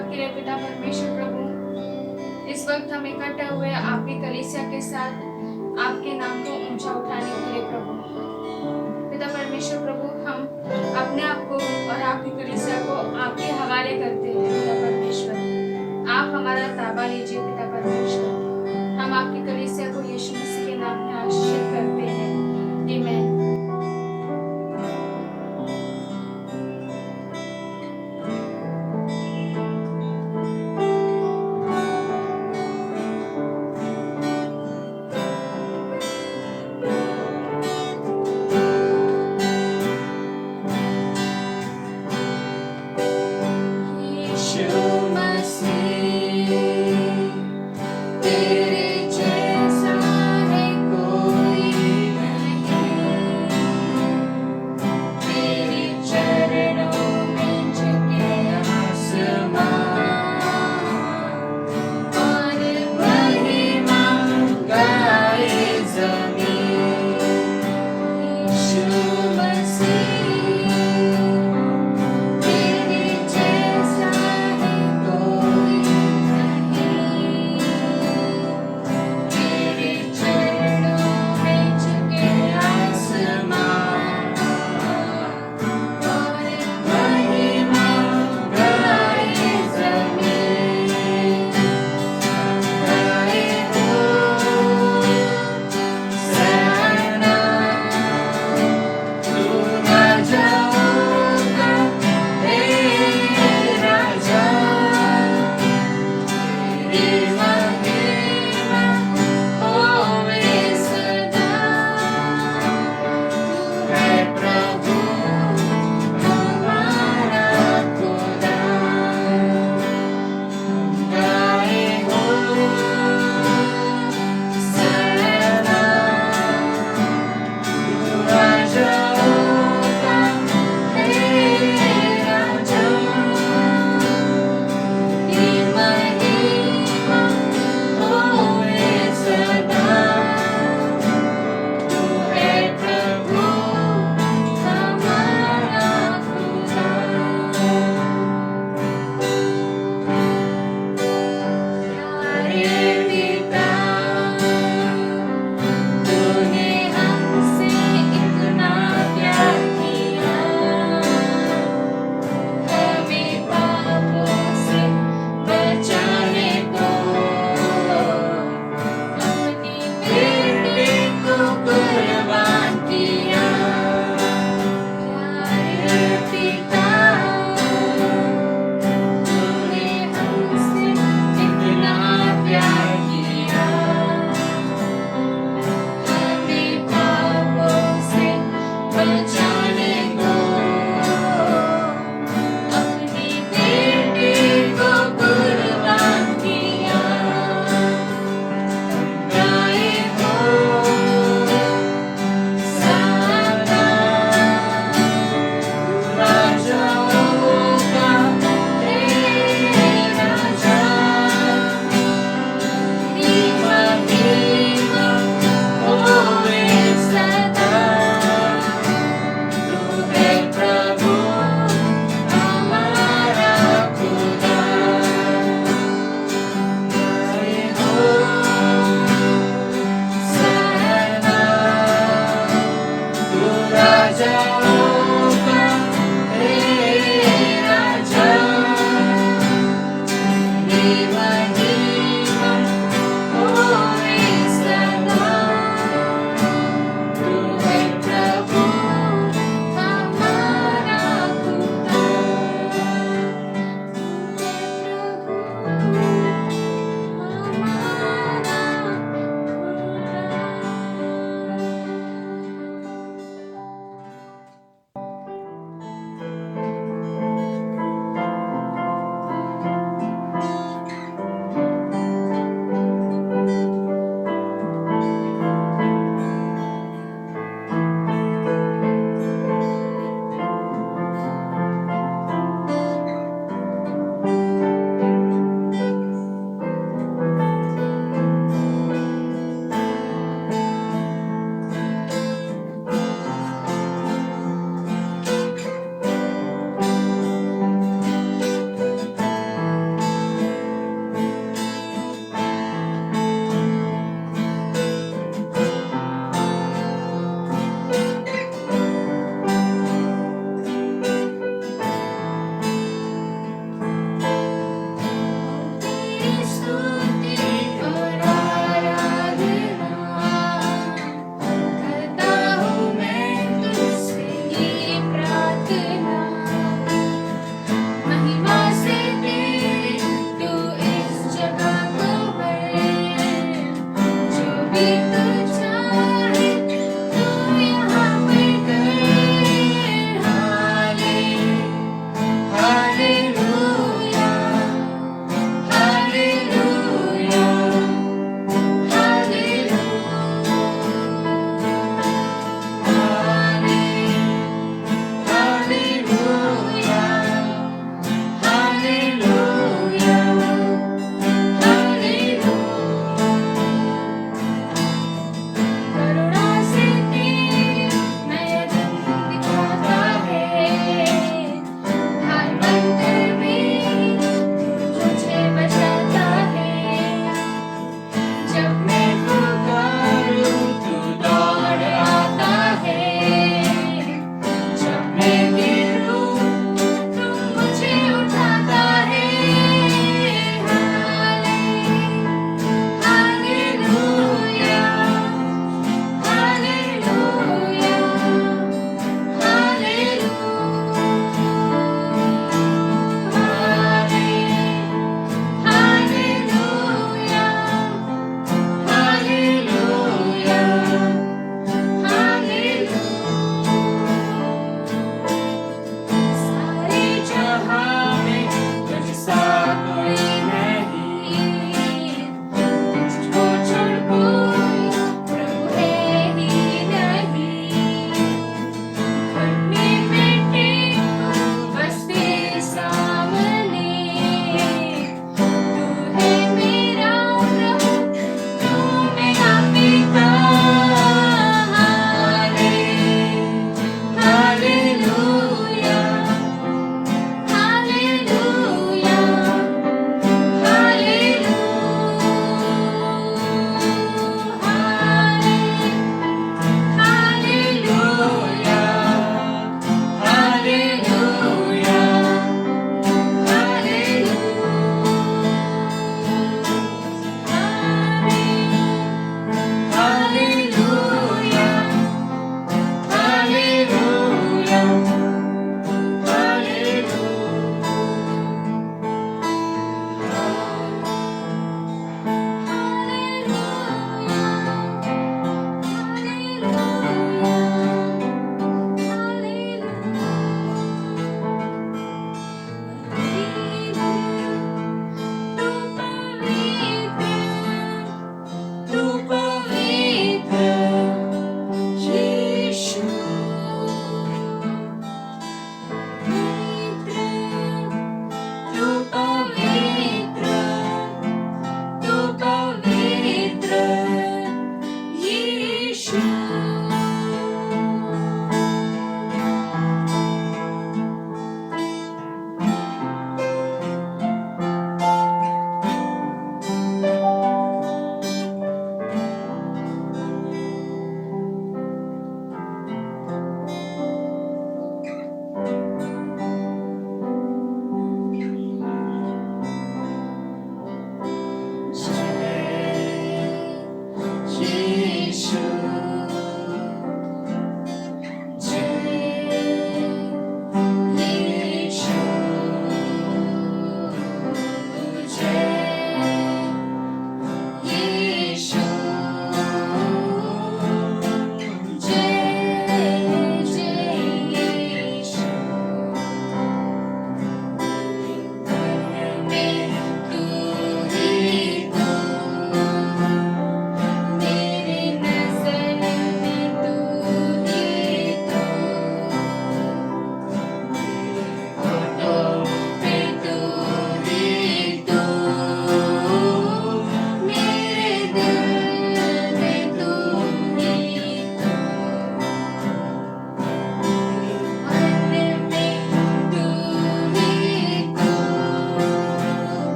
आपके लिए पिता परमेश्वर प्रभु, इस वक्त हम इकट्ठे हुए आपकी कलीसिया के साथ आपके नाम को ऊंचा उठाने के लिए प्रभु। पिता परमेश्वर प्रभु, हम अपने आप को और आपकी कलीसिया को आपके हवाले करते हैं। पिता परमेश्वर, आप हमारा ताबा लीजिए। पिता परमेश्वर, हम आपकी कलीसिया को यीशु मसीह के नाम में आशीर्वाद करते हैं। आमीन। यीशु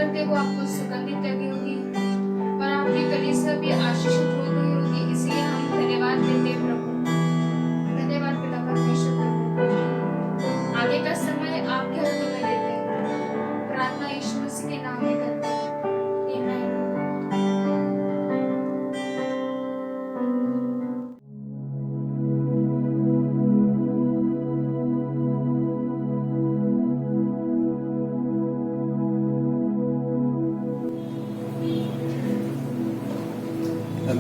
करते वो आपको सुगंधित लगी होगी और आपकी कलीसिया भी आशीषित हो गई होगी। इसलिए हम धन्यवाद देते हैं प्रभु। धन्यवाद पिता परमेश्वर प्रभु। आगे का समय आपके हाथों में देते हैं। प्रार्थना यीशु मसीह के नाम में करते हैं। आमीन।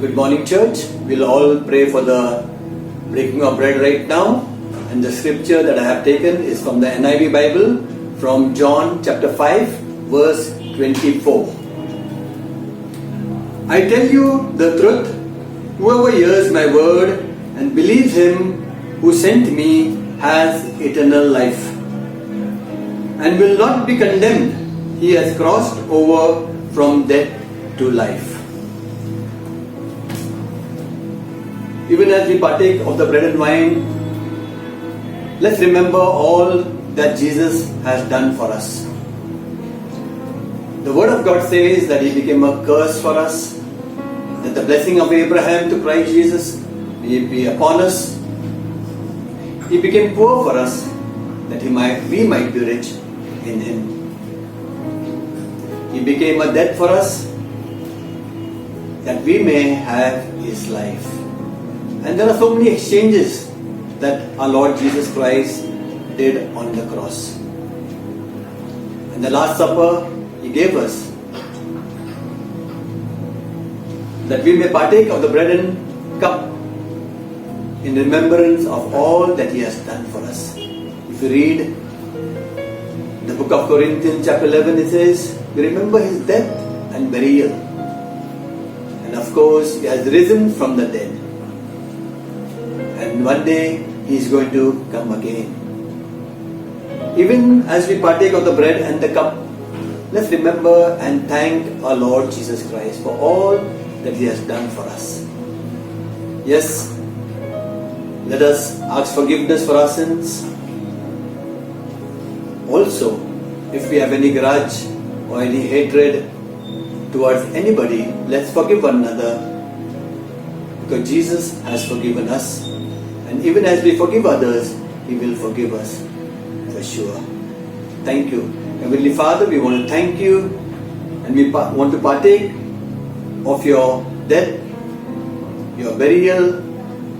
Good morning, church. We'll all pray for the breaking of bread right now. And the scripture that I have taken is from the NIV Bible, from John chapter 5, verse 24. I tell you the truth, whoever hears my word and believes him who sent me has eternal life and will not be condemned. He has crossed over from death to life. Even as we partake of the bread and wine, let's remember all that Jesus has done for us. The Word of God says that He became a curse for us, that the blessing of Abraham to Christ Jesus may be upon us. He became poor for us, that we might be rich in Him. He became a death for us, that we may have His life. And there are so many exchanges that our Lord Jesus Christ did on the cross. And the Last Supper He gave us, that we may partake of the bread and cup in remembrance of all that He has done for us. If you read the book of Corinthians chapter 11, it says, we remember His death and burial. And of course, He has risen from the dead. And one day He is going to come again. Even as we partake of the bread and the cup, let's remember and thank our Lord Jesus Christ for all that He has done for us. Yes, let us ask forgiveness for our sins. Also, if we have any grudge or any hatred towards anybody, let's forgive one another, because Jesus has forgiven us. And even as we forgive others, He will forgive us for sure. Thank you. Heavenly Father, we want to thank you, and we want to partake of your death, your burial,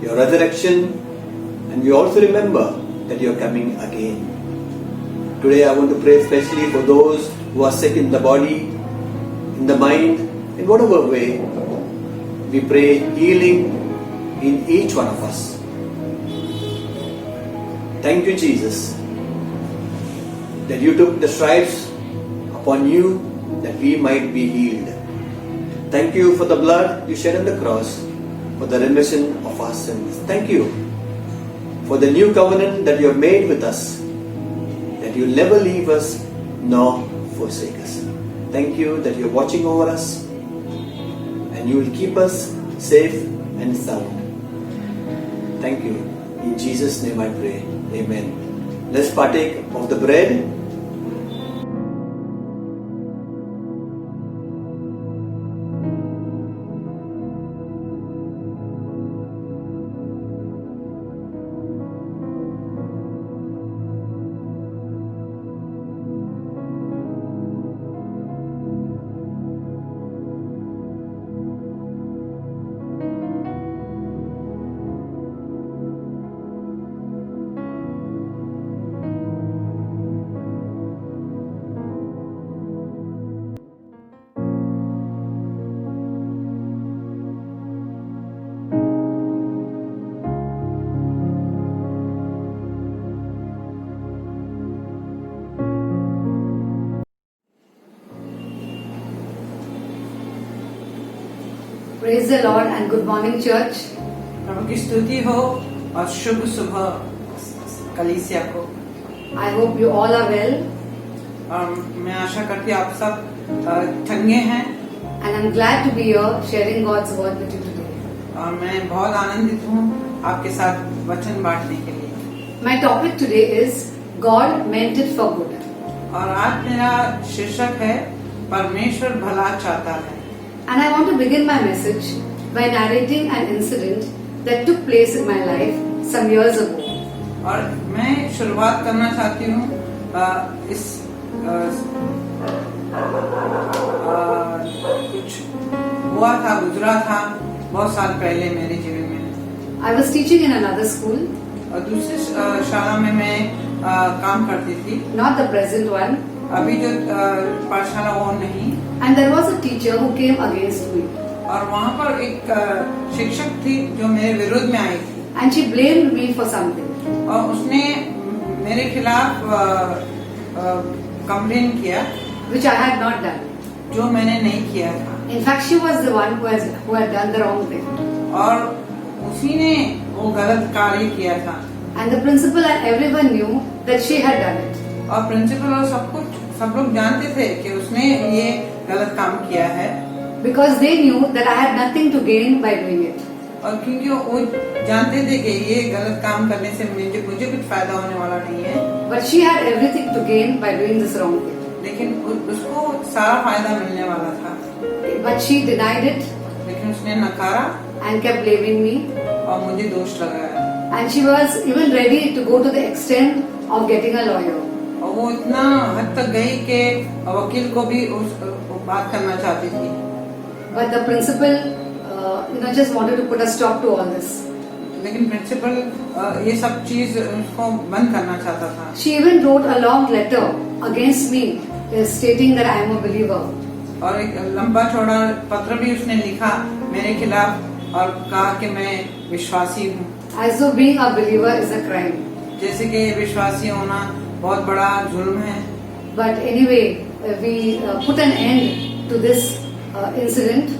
your resurrection, and we also remember that you are coming again. Today I want to pray especially for those who are sick in the body, in the mind, in whatever way. We pray healing in each one of us. Thank you, Jesus, that you took the stripes upon you that we might be healed. Thank you for the blood you shed on the cross for the remission of our sins. Thank you for the new covenant that you have made with us, that you will never leave us nor forsake us. Thank you that you are watching over us and you will keep us safe and sound. Thank you. In Jesus' name I pray. Amen. Let's partake of the bread. Praise the Lord and good morning, church. प्रभु की स्तुति हो और शुभ सुबह कलीसिया को। I hope you all are well. और मैं आशा करती हूँ आप सब चंगे हैं। And I'm glad to be here sharing God's word with you today. और मैं बहुत आनंदित हूँ आपके साथ वचन बांटने के लिए। My topic today is God meant it for good. और आज मेरा शीर्षक है परमेश्वर भला चाहता है। And I want to begin my message by narrating an incident that took place in my life some years ago. और मैं शुरुआत करना चाहती हूँ इस कुछ हुआ था, गुजरा था बहुत साल पहले मेरे जीवन में। I was teaching in another school, और दूसरी शाला में मैं काम करती थी, not the present one, अभी जो पाठशाला वो नहीं। and there was a teacher who came against me. और वहाँ पर एक शिक्षक थी जो मेरे विरोध में आई थी, And she blamed me for something. और उसने मेरे खिलाफ कंप्लेन किया Which I had not done. जो मैंने नहीं किया था। In fact, she was the one who had done the wrong thing. और उसी ने वो गलत कार्य किया था। And the principal and everyone knew that she had done it. और प्रिंसिपल और सब लोग जानते थे कि उसने ये गलत काम किया है। Because they knew that I had nothing to gain by doing it. और क्योंकि वो जानते थे कि ये गलत काम करने से मुझे कुछ फायदा होने वाला नहीं है। But she had everything to gain by doing this wrong thing. लेकिन उसको सारा फायदा मिलने वाला था। But she denied it लेकिन उसने नकारा and kept blaming me. और मुझे दोष लगाया। And she was even ready to go to the extent of getting a lawyer. और वो इतना हद तक गई कि वकील को भी बात करना चाहती थी। But the principal, just wanted to put a stop to all this. लेकिन प्रिंसिपल ये सब चीज उसको बंद करना चाहता था। She even wrote a long letter against me, stating that I am a believer. और एक लंबा चौड़ा पत्र भी उसने लिखा मेरे खिलाफ और कहा कि मैं विश्वासी हूँ। As though being a believer is a crime. जैसे कि विश्वासी होना बहुत बड़ा जुल्म है। But anyway, we put an end to this incident.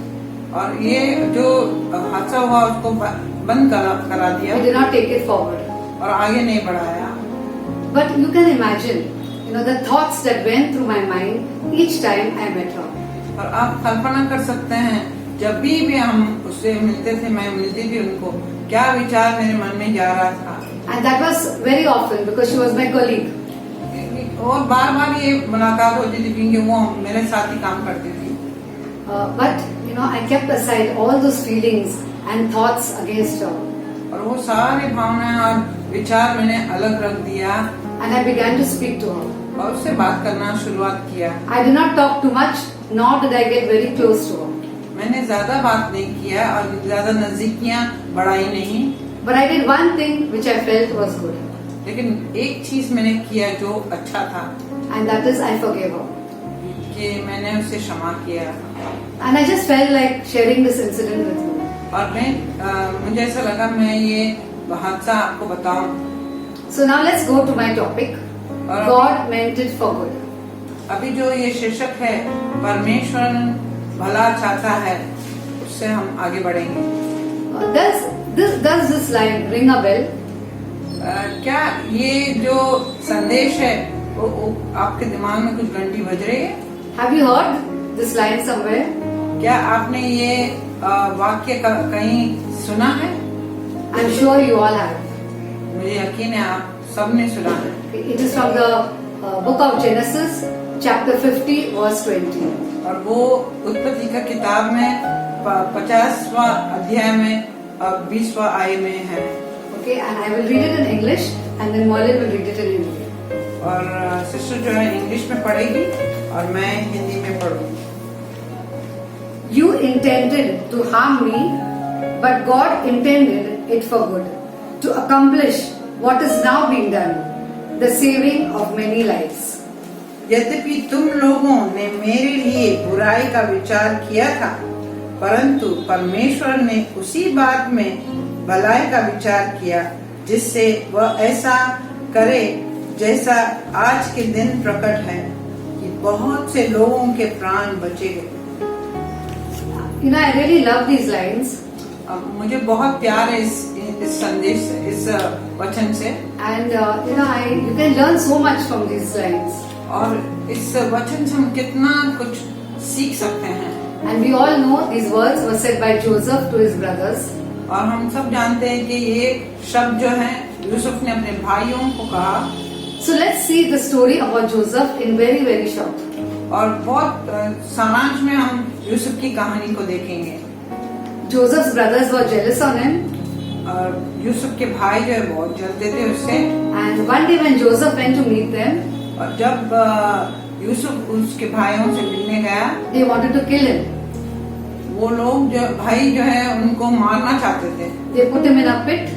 और ये जो हादसा हुआ उसको बंद करा दिया। We did not take it forward. और आगे नहीं बढ़ाया। But you can imagine, the thoughts that went through my mind each time I met her. और आप कल्पना कर सकते हैं जब भी हम उससे मिलते थे, मैं मिलती थी उनको, क्या विचार मेरे मन में जा रहा था। And that was very often because she was my colleague. और बार बार ये मुलाकात होती थी क्योंकि वो मेरे साथ ही काम करती थी। But I kept aside all those feelings and thoughts against her. और वो सारे भावनाएं और विचार मैंने अलग रख दिया। And I began to speak to her. और उससे बात करना शुरुआत किया। I did not talk too much, nor did I get very close to her. मैंने ज्यादा बात नहीं किया और ज्यादा नजदीकियां बढ़ाई नहीं। But I did one thing which I felt was good. लेकिन एक चीज मैंने किया जो अच्छा था। And that is I forgave her. कि मैंने उसे क्षमा किया। And I just felt like sharing this incident with you. और मुझे ऐसा लगा मैं ये हादसा आपको बताऊं। So now let's go to my topic. God meant it for good. अभी जो ये शीर्षक है परमेश्वर भला चाहता है, उससे हम आगे बढ़ेंगे। Does this line ring a bell? क्या ये जो संदेश है वो आपके दिमाग में कुछ घंटी बज रही है? Have you heard this line somewhere? क्या आपने ये वाक्य कहीं सुना है? I'm sure you all have. मुझे यकीन है आप सबने सुना है। It is from the book of Genesis, chapter 50, verse 20. और वो उत्पत्ति का किताब में 50वां अध्याय में 20वां आय में है। Okay, and I will read it in English, and then Molly will read it in Hindi. और सिस्टर जो है इंग्लिश में पढ़ेगी और मैं हिंदी में पढ़ूंगी। You intended to harm me, but God intended it for good, to accomplish what is now being done, the saving of many lives. यद्यपि तुम लोगों ने मेरे लिए बुराई का विचार किया था, परंतु परमेश्वर ने उसी बात में भलाई का विचार किया, जिससे वह ऐसा करे जैसा आज के दिन प्रकट है कि बहुत से लोगों के प्राण बचे गए। I really love these lines. मुझे बहुत प्यार है इस संदेश से, इस वचन से। And you can learn so much from these lines. और इस वचन से हम कितना कुछ सीख सकते हैं। And we all know these words were said by Joseph to his brothers. और हम सब जानते हैं कि ये शब्द जो है यूसुफ ने अपने भाइयों को कहा। So let's see the story about Joseph in very, very short. और बहुत सारांश में हम यूसुफ की कहानी को देखेंगे। Joseph's brothers were jealous on him, और यूसुफ के भाई जो है बहुत जलते थे उससे। and one day when Joseph went to meet them, और जब यूसुफ उसके भाइयों से मिलने गया, they wanted to kill him. वो लोग जो भाई जो है उनको मारना चाहते थे। They put him in a pit,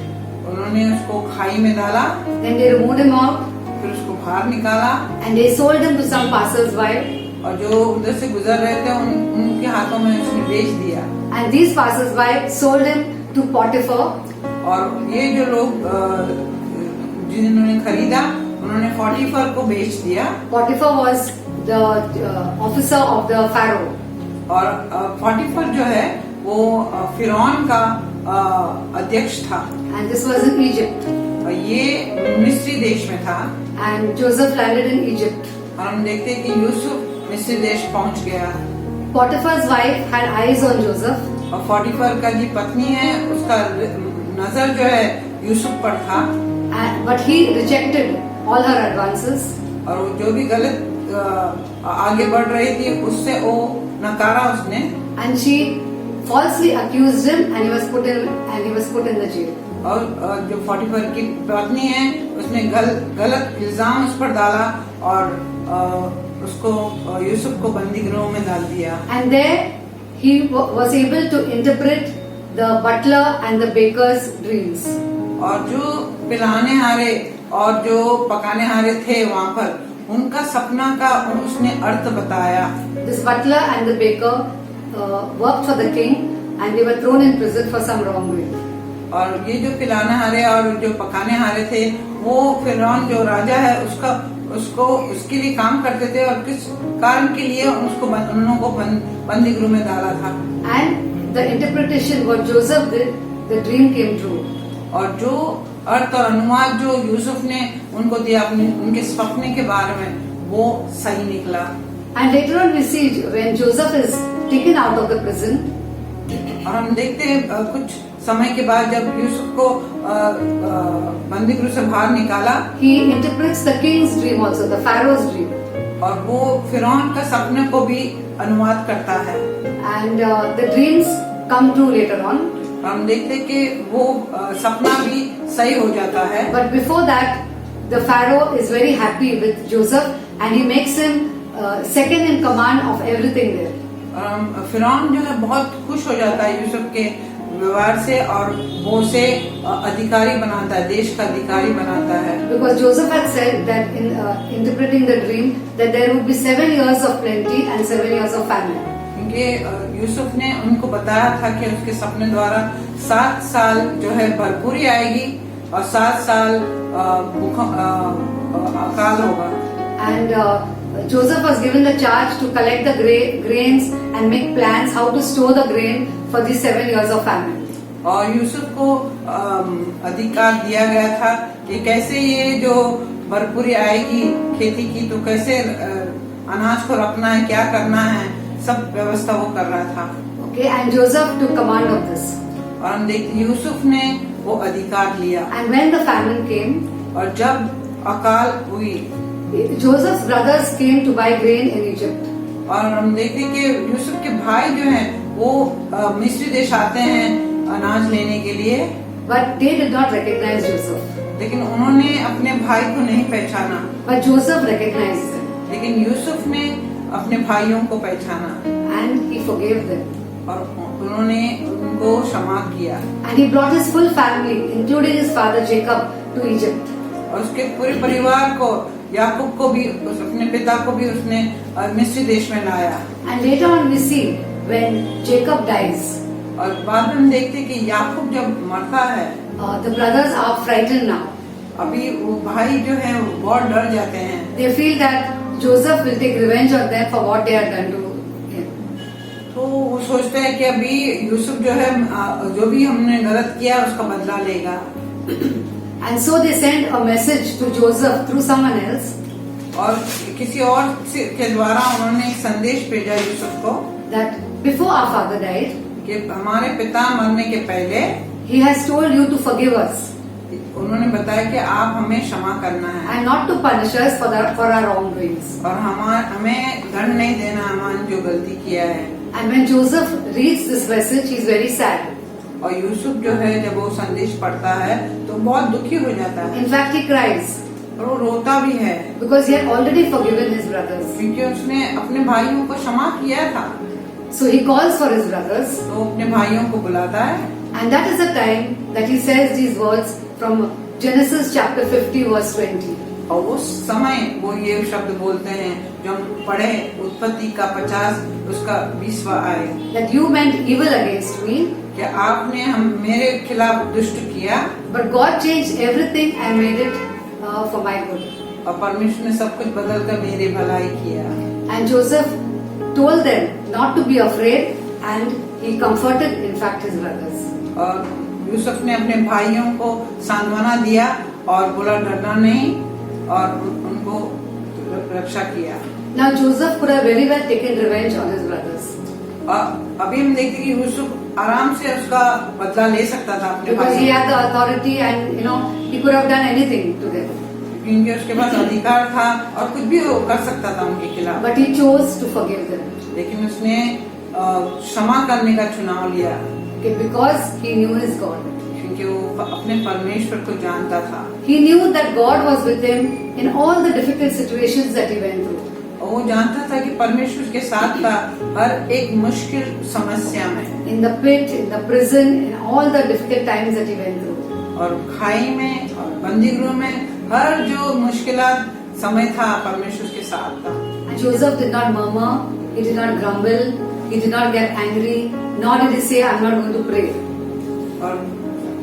उन्होंने उसको खाई में डाला, then they removed him out, फिर उसको बाहर निकाला, and they sold him to some passers-by. और जो उधर से गुजर रहे थे उनके हाथों में उसने बेच दिया। And these passers-by sold him to Potiphar, और ये जो लोग जिन्होंने खरीदा उन्होंने पोटीफर को बेच दिया। Potiphar was the officer of the Pharaoh. और पोटीफर जो है वो फिरौन का अध्यक्ष था, And this was in Egypt. और ये मिस्री देश में था। And Joseph landed in Egypt. और हम देखते हैं कि यूसुफ मिस्री देश पहुंच गया। Potiphar's wife had eyes on Joseph, और पोटीफर का जी पत्नी है, उसका नजर जो है यूसुफ पर था। but he rejected all her advances. और वो जो भी गलत आगे बढ़ रही थी उससे वो नकारा उसने। And she falsely accused him, and he was put in the jail. और जो पोटीफर की पत्नी है उसने गलत इल्जाम उस पर डाला और उसको यूसुफ को बंदी गृह में डाल दिया। And there he was able to interpret the butler and the baker's dreams. और जो पिलाने हारे और जो पकाने हारे थे वहाँ पर उनका सपना का उसने अर्थ बताया। This butler and the baker worked for the king, and they were thrown in prison for some wrongdoing. और ये जो पिलाने हारे और जो पकाने हारे थे वो फिरौन जो राजा है उसको उसके लिए काम करते थे और किस कारण के लिए उनको बंदी गृह में डाला था। And the interpretation what Joseph did, the dream came true. और जो अर्थ और अनुवाद जो यूसुफ ने उनको दिया उनके सपने के बारे में वो सही निकला। And later on we see when Joseph is taken out of the prison, और हम देखते हैं कुछ समय के बाद जब यूसुफ को बंदी गृह से बाहर निकाला, he interprets the king's dream also, the Pharaoh's dream. और वो फिरौन का सपने को भी अनुवाद करता है। And the dreams come true later on. हम देखते हैं कि वो सपना भी सही हो जाता है। But before that, the Pharaoh is very happy with Joseph, and he makes him second in command of everything there. फिरौन जो है बहुत खुश हो जाता है यूसुफ के व्यवहार से और वो उसे अधिकारी बनाता है, देश का अधिकारी बनाता है। Because Joseph had said that in interpreting the dream that there would be 7 years of plenty and 7 years of famine. क्योंकि यूसुफ ने उनको बताया था कि उसके सपने द्वारा 7 साल जो है भरपूरी आएगी और 7 साल अकाल होगा। And Joseph was given the charge to collect the grains and make plans how to store the grain for these 7 years of famine. और यूसुफ को अधिकार दिया गया था कि कैसे ये जो भरपूरी आएगी खेती की तो कैसे अनाज को रखना है, क्या करना है, सब व्यवस्था वो कर रहा था। Okay, and Joseph took command of this. और हम देखते यूसुफ ने वो अधिकार लिया। And when the famine came, और जब अकाल हुई, Joseph's brothers came to buy grain in Egypt. और हम देखते कि यूसुफ के भाई जो हैं वो मिस्र देश आते हैं अनाज लेने के लिए, But they did not recognize Joseph. लेकिन उन्होंने अपने भाई को नहीं पहचाना। But Joseph recognized them, लेकिन यूसुफ ने अपने भाइयों को पहचाना and he forgave them. और उन्होंने उनको क्षमा किया। And he brought his full family, including his father Jacob, to Egypt. और उसके पूरे परिवार को, याकूब को भी, अपने पिता को भी उसने मिस्र देश में लाया। And later on we see when Jacob dies, और बाद में हम देखते कि याकूब जब मरता है, the brothers are frightened now. अभी वो भाई जो है वो बहुत डर जाते हैं। They feel that Joseph will take revenge on them for what they had done to him. तो वो सोचते हैं कि अभी यूसुफ जो है जो भी हमने गलत किया उसका बदला लेगा। And so they send a message to Joseph through someone else और किसी और के द्वारा उन्होंने एक संदेश भेजा यूसुफ को that before our father died, कि हमारे पिता मरने के पहले he has told you to forgive us. उन्होंने बताया कि आप हमें क्षमा करना है and not to punish us for our wrongdoings. और हमें दंड नहीं देना हमारे जो गलती किया है। And when Joseph reads this message, he is very sad. और यूसुफ जो है जब वो संदेश पढ़ता है तो बहुत दुखी हो जाता है In fact, he cries और वो रोता भी है because he had already forgiven his brothers. क्योंकि उसने अपने भाइयों को क्षमा किया था। So he calls for his brothers, तो अपने भाइयों को बुलाता है and that is the time that he says these words from Genesis chapter 50 verse 20. और उस समय वो ये शब्द बोलते हैं जो हम पढ़े उत्पत्ति का 50 उसका 20वां आए That you meant evil against me, कि आपने हम मेरे खिलाफ दुष्ट किया but God changed everything and made it for my good. और परमेश्वर ने सब कुछ बदल कर मेरी भलाई किया। And Joseph told them not to be afraid, and he comforted, in fact, his brothers. और यूसुफ ने अपने भाइयों को सांत्वना दिया और बोला डरना नहीं और उनको रक्षा किया। Now Joseph could have very well taken revenge on his brothers और अभी हम देखते कि यूसुफ आराम से उसका बदला ले सकता था अपने because he भाइयों had the authority, and he could have done anything to them. क्योंकि उसके पास अधिकार था और कुछ भी वो कर सकता था उनके खिलाफ। But he chose to forgive them लेकिन उसने क्षमा करने का चुनाव लिया because he knew his God. क्योंकि वो अपने परमेश्वर को जानता था He knew that God was with him in all the difficult situations that he went through. और वो जानता था कि परमेश्वर उसके साथ था हर एक मुश्किल समस्या में In the pit, in the prison, in all the difficult times that he went through. और खाई में और बंदी गृह में हर जो मुश्किलात समय था परमेश्वर के साथ था। And Joseph did not murmur, he did not grumble, he did not get angry, nor did he say, I'm not going to pray. और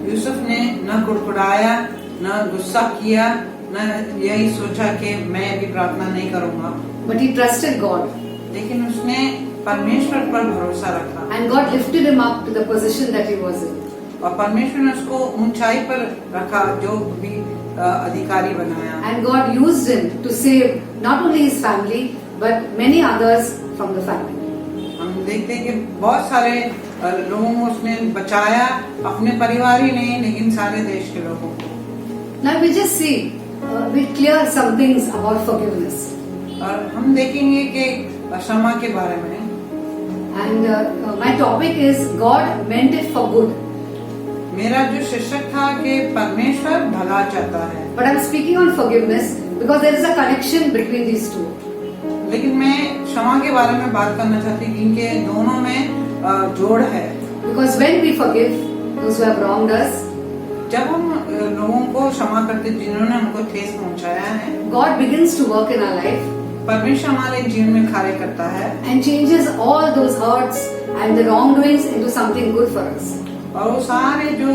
यूसुफ ने न कुड़कुड़ाया न गुस्सा किया न यही सोचा कि मैं अभी प्रार्थना नहीं करूंगा, But he trusted God, लेकिन उसने परमेश्वर पर भरोसा रखा and God lifted him up to the position that he was in. और परमेश्वर ने उसको ऊंचाई पर रखा जो भी अधिकारी बनाया। And God used him to save not only his family, but many others from the family. हम देखते हैं कि बहुत सारे लोगों को उसने बचाया, अपने परिवार ही नहीं लेकिन सारे देश के लोगों को। Now we just see, we clear some things about forgiveness. और हम देखेंगे कि क्षमा के बारे में And my topic is God meant it for good. मेरा जो शीर्षक था कि परमेश्वर भला चाहता है, But I'm speaking on forgiveness because there is a connection between these two. लेकिन मैं क्षमा के बारे में बात करना चाहती हूँ इनके दोनों में जोड़ है। Because when we forgive those who have wronged us, जब हम लोगों को क्षमा करते जिन्होंने हमको ठेस पहुंचाया है, God begins to work in our life परमेश्वर हमारे जीवन में कार्य करता है and changes all those hurts and the wrongdoings into something good for us. और वो सारे जो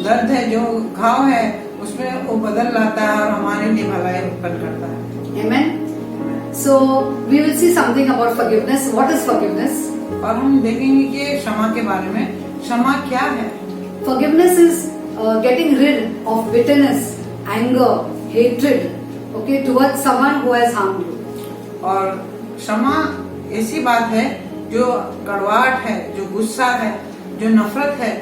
दर्द है जो घाव है उसमें वो बदल लाता है और हमारे लिए भलाई उत्पन्न करता है। Amen. So we will see something about forgiveness. What is forgiveness? और हम देखेंगे कि क्षमा के बारे में क्षमा क्या है। Forgiveness is getting rid of bitterness, anger, hatred, okay, towards someone who has harmed you. और क्षमा ऐसी बात है जो कड़वाहट है, जो गुस्सा है, जो नफरत है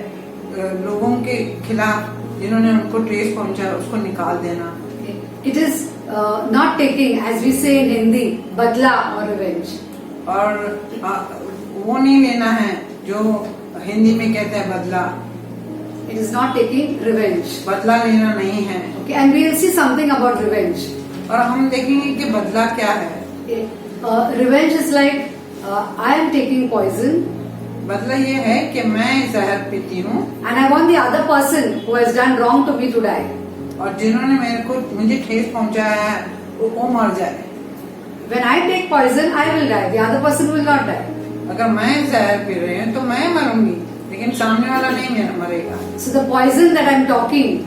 लोगों के खिलाफ जिन्होंने उनको ठेस पहुंचाया उसको निकाल देना। It is not taking, as we say in Hindi, badla or revenge. और वो नहीं लेना है जो हिंदी में कहते हैं बदला। It is not taking revenge. बदला लेना नहीं है। Okay, and we will see something about revenge. और हम देखेंगे कि बदला क्या है। Okay. Revenge is like I am taking poison बदला ये है कि मैं जहर पीती हूँ and I want the other person who has done wrong to me to die. और जिन्होंने मुझे ठेस पहुंचाया है वो मर जाए। When I take poison, I will die. The other person will not die. अगर मैं जहर पी रही हूँ तो मैं मरूंगी लेकिन सामने वाला नहीं मरेगा। So the poison that I am talking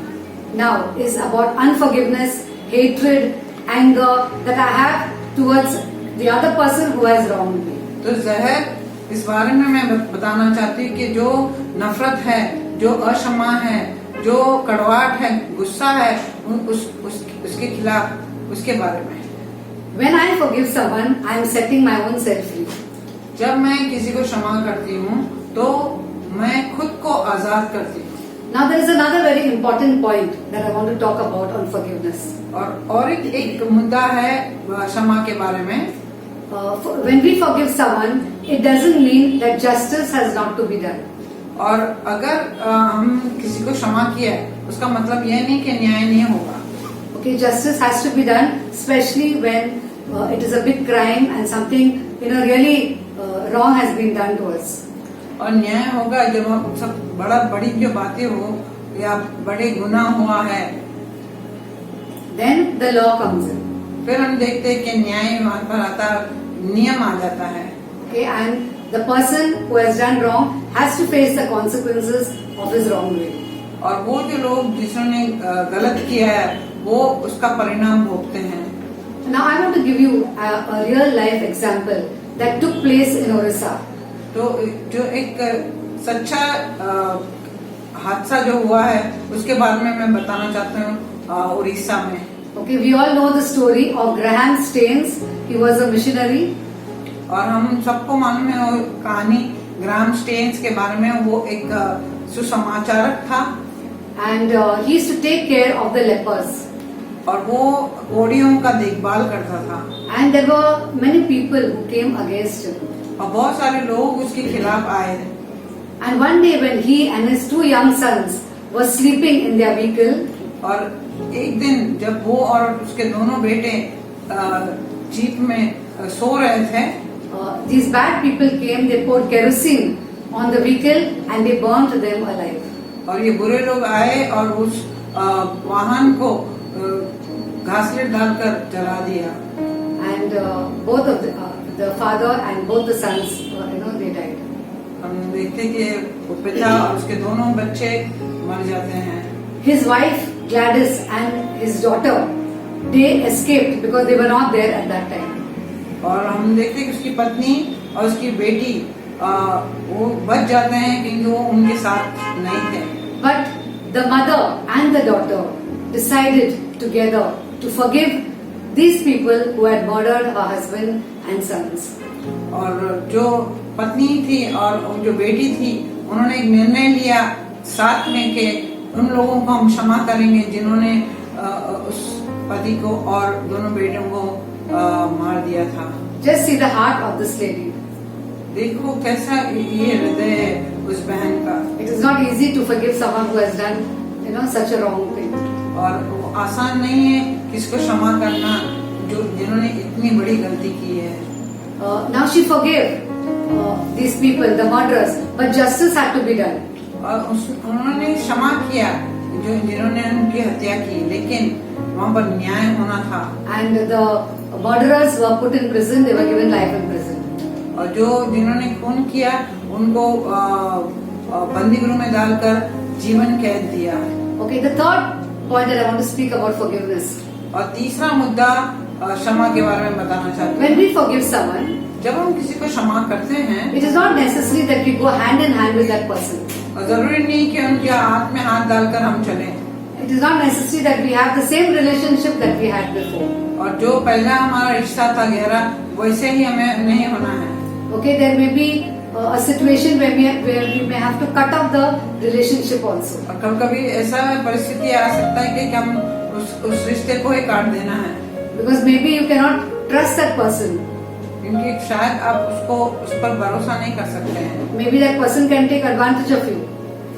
now is about unforgiveness, hatred, anger that I have towards the other person who has wronged me. तो जहर इस बारे में मैं बताना चाहती हूँ कि जो नफरत है, जो अक्षमा है, जो कड़वाहट है, गुस्सा है, उसके खिलाफ उसके बारे में। When I forgive someone, I am setting my own self free. जब मैं किसी को क्षमा करती हूँ तो मैं खुद को आजाद करती हूँ। Now there is another very important point that I want to talk about on forgiveness. और एक मुद्दा है क्षमा के बारे में। When we forgive someone, it doesn't mean that justice has not to be done. और अगर हम किसी को क्षमा किया है, उसका मतलब यह नहीं कि न्याय नहीं होगा। Okay, justice has to be done, especially when it is a big crime and something really wrong has been done to us. और न्याय होगा जब हम सब बड़ी जो बातें हो या बड़े गुनाह हुआ है, Then the law comes in. फिर हम देखते हैं कि न्याय वहाँ पर आता, नियम आ जाता है। Okay, and the person who has done wrong has to face the consequences of his wrongdoing. और वो जो लोग जिन्होंने गलत किया है, वो उसका परिणाम भोगते हैं। Now I want to give you a real life example that took place in Orissa. तो जो एक सच्चा हादसा जो हुआ है, उसके बारे में मैं बताना चाहती हूँ उड़ीसा में। Okay, we all know the story of Graham Staines. He was a missionary. और हम सबको मालूम है वो कहानी ग्राहम स्टेन्स के बारे में। वो एक सुसमाचारक था। And he used to take care of the lepers. और वो कोढ़ियों का देखभाल करता था। And there were many people who came against him. और बहुत सारे लोग उसके खिलाफ आए। And one day when he and his 2 young sons were sleeping in their vehicle, और एक दिन जब वो और उसके दोनों बेटे जीप में सो रहे थे, these bad people came, they poured kerosene on the vehicle and they burnt them alive. और ये बुरे लोग आए और उस वाहन को घासलेट डालकर जला दिया। And both of the father and both the sons, they died. हम देखते कि वो पिता और उसके दोनों बच्चे मर जाते हैं। His wife Gladys and his daughter, they escaped because they were not there at that time. और हम देखते कि उसकी पत्नी और उसकी बेटी वो बच जाते हैं क्योंकि वो उनके साथ नहीं थे। But the mother and the daughter decided together to forgive these people who had murdered her husband and sons. और जो पत्नी थी और जो बेटी थी, उन्होंने एक निर्णय लिया साथ में कि उन लोगों को हम क्षमा करेंगे जिन्होंने उस पति को और दोनों बेटों को मार दिया था। Just see the heart of this lady. देखो कैसा ये हृदय है उस बहन का। It is not easy to forgive someone who has done, such a wrong thing. और वो आसान नहीं है किसको क्षमा करना जो जिन्होंने इतनी बड़ी गलती की है। Now she forgave these people, the murderers, but justice had to be done. और उन्होंने क्षमा किया जो जिन्होंने उनकी हत्या की, लेकिन वहाँ पर न्याय होना था। And the murderers were put in prison. They were given life in prison. और जो जिन्होंने खून किया उनको बंदी गृह में डालकर जीवन कैद दिया। Okay, the third point that I want to speak about forgiveness. और तीसरा मुद्दा क्षमा के बारे में बताना चाहते हैं। When we forgive someone, जब हम किसी को क्षमा करते हैं, it is not necessary that we go hand in hand with that person. और जरूरी नहीं कि उनके हाथ में हाथ डालकर हम चलें। It is not necessary that we have the same relationship that we had before. और जो पहला हमारा रिश्ता था गहरा, वैसे ही हमें नहीं होना है। Okay, there may be a situation where we may have to cut off the relationship also. और कभी-कभी ऐसा परिस्थिति आ सकता है कि हम उस रिश्ते को ही काट देना है। Because maybe you cannot trust that person. क्योंकि शायद आप उस पर भरोसा नहीं कर सकते हैं। Maybe that person can take advantage of you.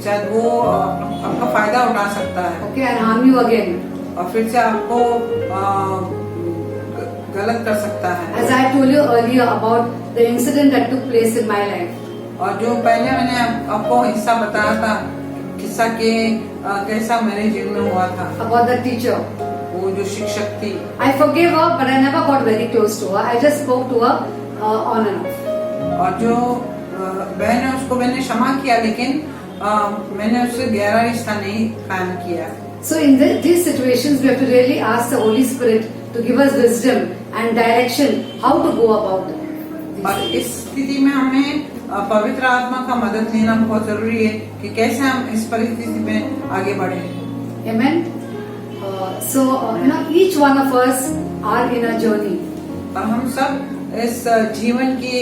शायद वो आपका फायदा उठा सकता है। Okay, and harm you again. और फिर से आपको गलत कर सकता है। As I told you earlier about the incident that took place in my life. और जो पहले मैंने आपको हिस्सा बताया था, किस्सा के कैसा मेरे जीवन में हुआ था। About the teacher. वो जो शिक्षक थी। I forgave her, but I never got very close to her. I just spoke to her on and off. और जो बहन है उसको मैंने क्षमा किया, लेकिन मैंने उससे गहरा रिश्ता नहीं कायम किया। So in these situations, we have to really ask the Holy Spirit to give us wisdom and direction how to go about it. और इस स्थिति में हमें पवित्र आत्मा का मदद लेना बहुत जरूरी है कि कैसे हम इस परिस्थिति में आगे बढ़े। Amen. So each one of us are in a journey. और हम सब इस जीवन की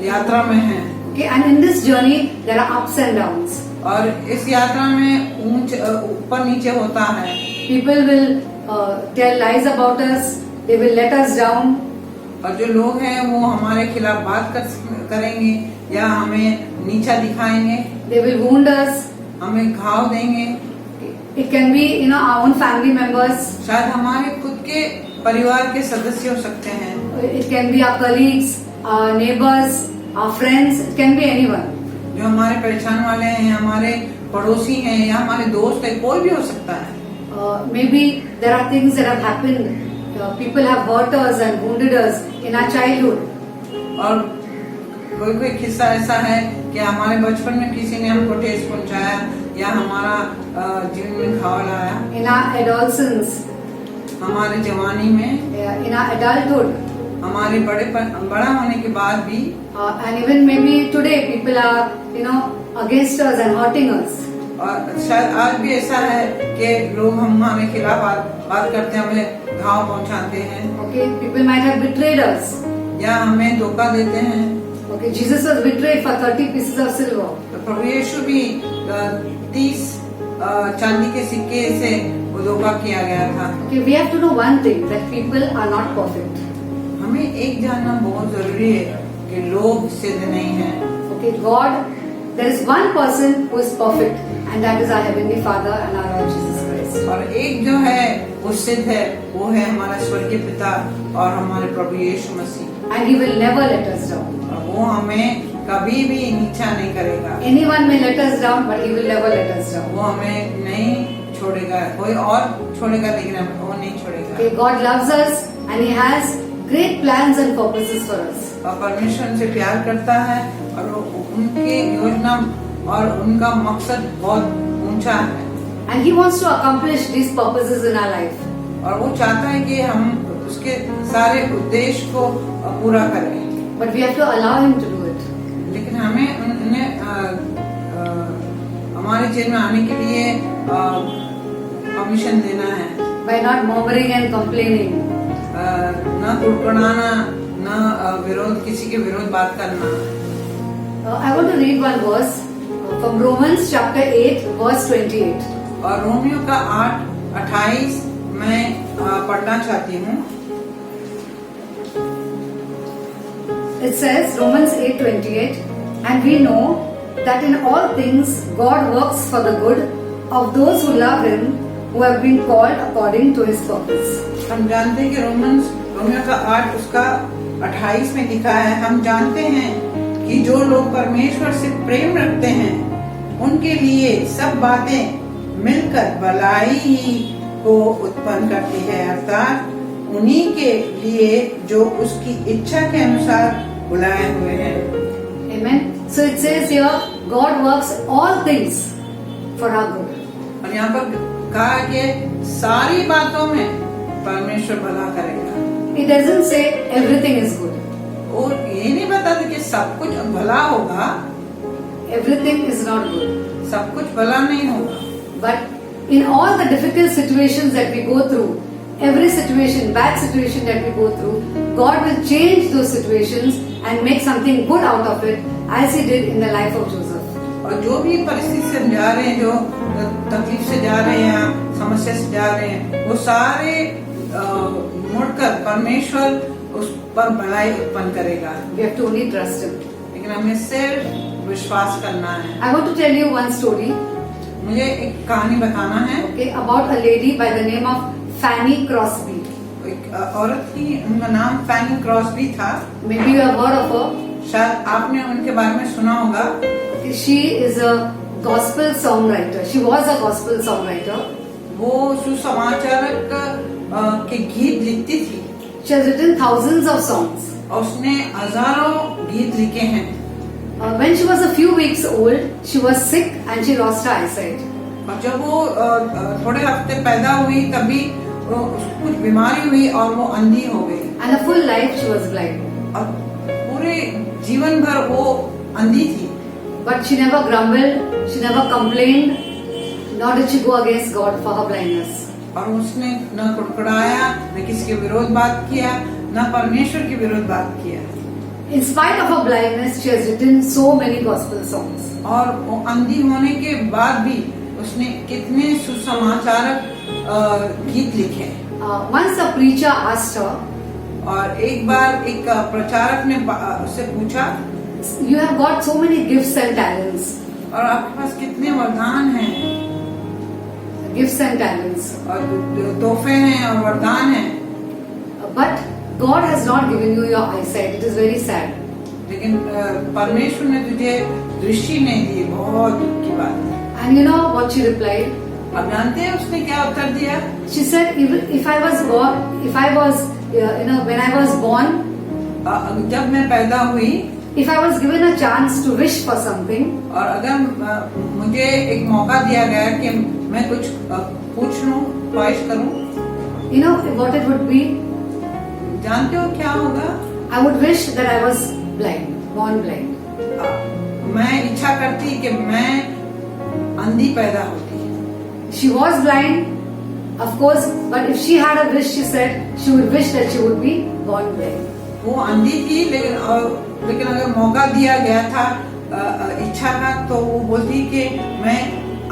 यात्रा में हैं। Okay, and in this journey there are ups and downs. और इस यात्रा में ऊपर नीचे होता है। People will tell lies about us. They will let us down. और जो लोग हैं वो हमारे खिलाफ बात करेंगे या हमें नीचा दिखाएंगे। They will wound us. हमें घाव देंगे। It can be, our own family members. शायद हमारे खुद के परिवार के सदस्य हो सकते हैं। It can be our colleagues, our neighbors, our friends. It can be anyone. जो हमारे पहचान वाले हैं, हमारे पड़ोसी हैं या हमारे दोस्त है, कोई भी हो सकता है। Maybe there are things that have happened. People have hurt us and wounded us in our childhood. और कोई किस्सा ऐसा है कि हमारे बचपन में किसी ने हमको ठेस पहुंचाया या हमारा जीवन में घाव लाया। In our adolescence, हमारे जवानी में, in our adulthood, हमारे बड़ा होने के बाद भी, and even maybe today, people are, against us and hurting us. और शायद आज भी ऐसा है कि लोग हमारे खिलाफ बात करते हैं, हमें घाव पहुंचाते हैं। Okay, people might have betrayed us. या हमें धोखा देते हैं। Okay, Jesus was betrayed for 30 pieces of silver. तो प्रभु यीशु भी 30 चांदी के सिक्के से वो धोखा किया गया था। Okay, we have to know one thing, that people are not perfect. हमें एक जानना बहुत जरूरी है कि लोग सिद्ध नहीं हैं। Okay, God, there is one person who is perfect, and that is our Heavenly Father and our Lord Jesus Christ. और एक जो है वो सिद्ध है, वो है हमारा स्वर्गीय पिता और हमारे प्रभु यीशु मसीह। And He will never let us down. और वो हमें कभी भी नीचा नहीं करेगा। Anyone may let us down, but He will never let us down. वो हमें नहीं छोड़ेगा, कोई और छोड़ेगा लेकिन वो नहीं छोड़ेगा। Okay, God loves us and He has great plans and purposes for us. और परमेश्वर उनसे प्यार करता है और उनकी योजना और उनका मकसद बहुत ऊंचा है। And He wants to accomplish these purposes in our life. और वो चाहता है कि हम उसके सारे उद्देश्य को पूरा करें। But we have to allow Him to do it. लेकिन हमें उन्हें हमारे जीवन में आने के लिए परमिशन देना है। By not murmuring and complaining. न कुड़कुड़ाना, न विरोध, किसी के विरोध बात करना। I want to read one verse from Romans chapter 8 verse 28. और रोमियो का 8:28 मैं पढ़ना चाहती हूँ। It says, Romans 8:28, and we know that in all things God works for the good of those who love Him, who have been called according to His purpose. हम जानते हैं कि रोमियो का 8 उसका 28 में लिखा है, हम जानते हैं कि जो लोग परमेश्वर से प्रेम रखते हैं उनके लिए सब बातें मिलकर भलाई ही को उत्पन्न करती है, अर्थात उन्हीं के लिए जो उसकी इच्छा के अनुसार बुलाए हुए हैं। Amen. So it says here, God works all things for our good. और यहाँ पर कहा कि सारी बातों में परमेश्वर भला करेगा। It doesn't say everything is good. और ये नहीं बताता कि सब कुछ भला होगा, Everything is not good. सब कुछ भला नहीं होगा। But in all the difficult situations that we go through, every situation, bad situation that we go through, God will change those situations and make something good out of it, as He did in the life of Joseph. और जो भी परिस्थिति से जा रहे हैं, जो तकलीफ से जा रहे हैं, समस्या से जा रहे हैं, वो सारे मुड़कर परमेश्वर उस पर भलाई उत्पन्न करेगा। We have to only trust Him. लेकिन हमें सिर्फ विश्वास करना है। I want to tell you one story. मुझे एक कहानी बताना है। Okay, about a lady by the name of Fanny Crosby. एक औरत थी, उनका नाम फैनी क्रॉस्बी था। Maybe you have heard of her. शायद आपने उनके बारे में सुना होगा। Okay, she is a gospel songwriter. She was a gospel songwriter. वो सुसमाचारक के गीत लिखती थी। She has written thousands of songs. और उसने हजारों गीत लिखे हैं। When she was a few weeks old, she was sick and she lost her eyesight. और जब वो थोड़े हफ्ते पैदा हुई तभी कुछ बीमारी हुई और वो अंधी हो गई। And her full life she was blind. और पूरे जीवन भर वो अंधी थी। But she never grumbled, she never complained, nor did she go against God for her blindness. और उसने न कुड़कुड़ाया, न किसी के विरोध बात किया, न परमेश्वर के विरोध बात किया। In spite of her blindness, she has written so many gospel songs. और वो अंधी होने के बाद भी उसने कितने सुसमाचारक गीत लिखे। Once a preacher asked her, और एक बार एक प्रचारक ने उससे पूछा, "You have got so many gifts and talents, और आपके पास कितने वरदान हैं, gifts and talents, और तोहफे हैं और वरदान हैं, but God has not given you your eyesight. It is very sad." लेकिन परमेश्वर ने तुझे दृष्टि नहीं दी, बहुत दुख की बात है। And you know what she replied? अब जानते हैं उसने क्या उत्तर दिया? She said, "If I was born, when I was born, जब मैं पैदा हुई, if I was given a chance to wish for something, और अगर मुझे एक मौका दिया गया कि मैं कुछ पूछ लूं, ख्वाहिश करूं, you know what it would be? जानते हो क्या होगा? I would wish that I was blind, born blind." मैं इच्छा करती कि मैं अंधी पैदा होती। She was blind, of course, but if she had a wish, she said she would wish that she would be born blind. वो अंधी थी, लेकिन अगर मौका दिया गया था इच्छा का, तो वो बोलती कि मैं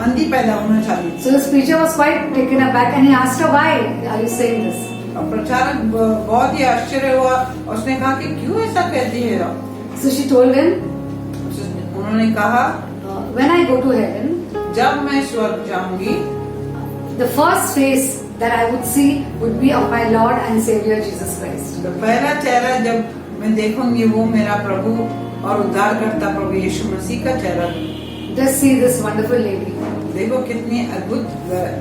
अंधी पैदा होना चाहती थी। So this preacher was quite taken aback, and he asked her, "Why are you saying this?" और प्रचारक बहुत ही आश्चर्य हुआ, उसने कहा कि क्यों ऐसा कहती है आप? So she told him, उन्होंने कहा, "When I go to heaven, जब मैं स्वर्ग जाऊंगी, the first face that I would see would be of my Lord and Savior Jesus Christ." तो पहला चेहरा जब मैं देखूंगी वो मेरा प्रभु और उद्धारकर्ता प्रभु यीशु मसीह का चेहरा। Just see this wonderful lady. देखो कितनी अद्भुत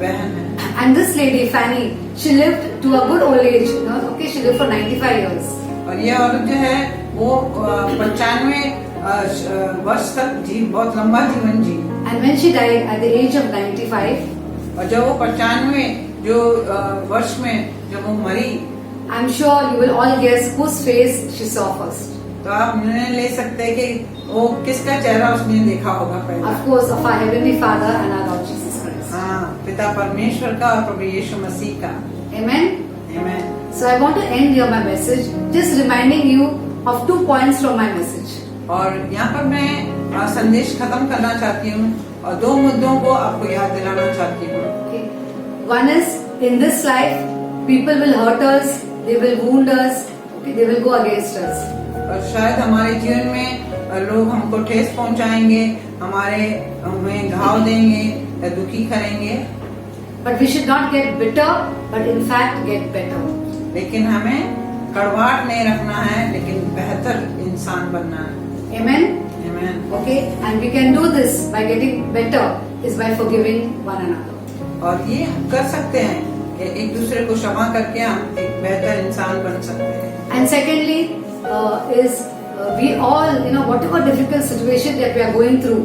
बहन है। And this lady, Fanny, she lived to a good old age. Okay, she lived for 95 years. और ये औरत जो है वो 95 वर्ष तक जी, बहुत लंबा जीवन जी। And when she died at the age of 95, और जब वो 95 वर्ष में जब वो मरी, I'm sure you will all guess whose face she saw first. तो आप निर्णय ले सकते हैं कि वो किसका चेहरा उसने देखा होगा पहला। Of course, of our Heavenly Father and our Lord Jesus Christ. हाँ, पिता परमेश्वर का और प्रभु यीशु मसीह का। Amen. Amen. So I want to end here my message, just reminding you of 2 points from my message. और यहाँ पर मैं संदेश खत्म करना चाहती हूँ और 2 मुद्दों को आपको याद दिलाना चाहती हूँ। Okay. One is, in this life, people will hurt us, they will wound us, okay, they will go against us. और शायद हमारे जीवन में लोग हमको ठेस पहुंचाएंगे, हमें घाव देंगे या दुखी करेंगे, But we should not get bitter, but in fact get better. लेकिन हमें कड़वाहट नहीं रखना है, लेकिन बेहतर इंसान बनना है। Amen. Amen. Okay, and we can do this by getting better is by forgiving one another. और ये हम कर सकते हैं कि एक दूसरे को क्षमा करके हम एक बेहतर इंसान बन सकते हैं। And secondly, we all, whatever difficult situation that we are going through,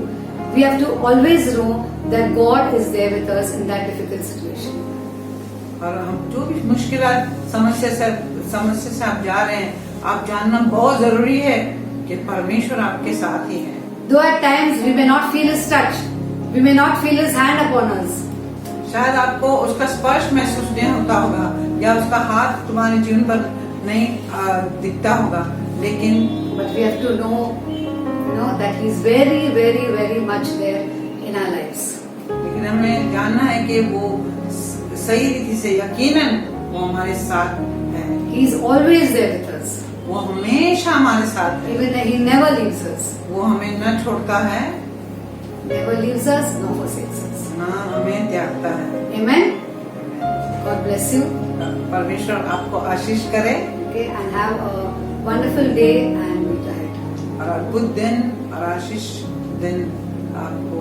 we have to always know that God is there with us in that difficult situation. और हम जो भी मुश्किलात समस्या से आप जा रहे हैं, आप जानना बहुत जरूरी है कि परमेश्वर आपके साथ ही है। Though at times we may not feel His touch, we may not feel His hand upon us. शायद आपको उसका स्पर्श महसूस नहीं होता होगा या उसका हाथ तुम्हारे जीवन पर नहीं दिखता होगा, लेकिन But we have to know, that He is very, very, very much there in our lives. लेकिन हमें जानना है कि वो सही रीति से यकीनन वो हमारे साथ है। He is always there with us. वो हमेशा हमारे साथ है। Even He never leaves us. वो हमें न छोड़ता है, Never leaves us, nor forsakes us. न हमें त्यागता है। Amen. God bless you. परमेश्वर आपको आशीष करे Okay, and have a wonderful day and week ahead. और अद्भुत दिन और आशीष दिन आपको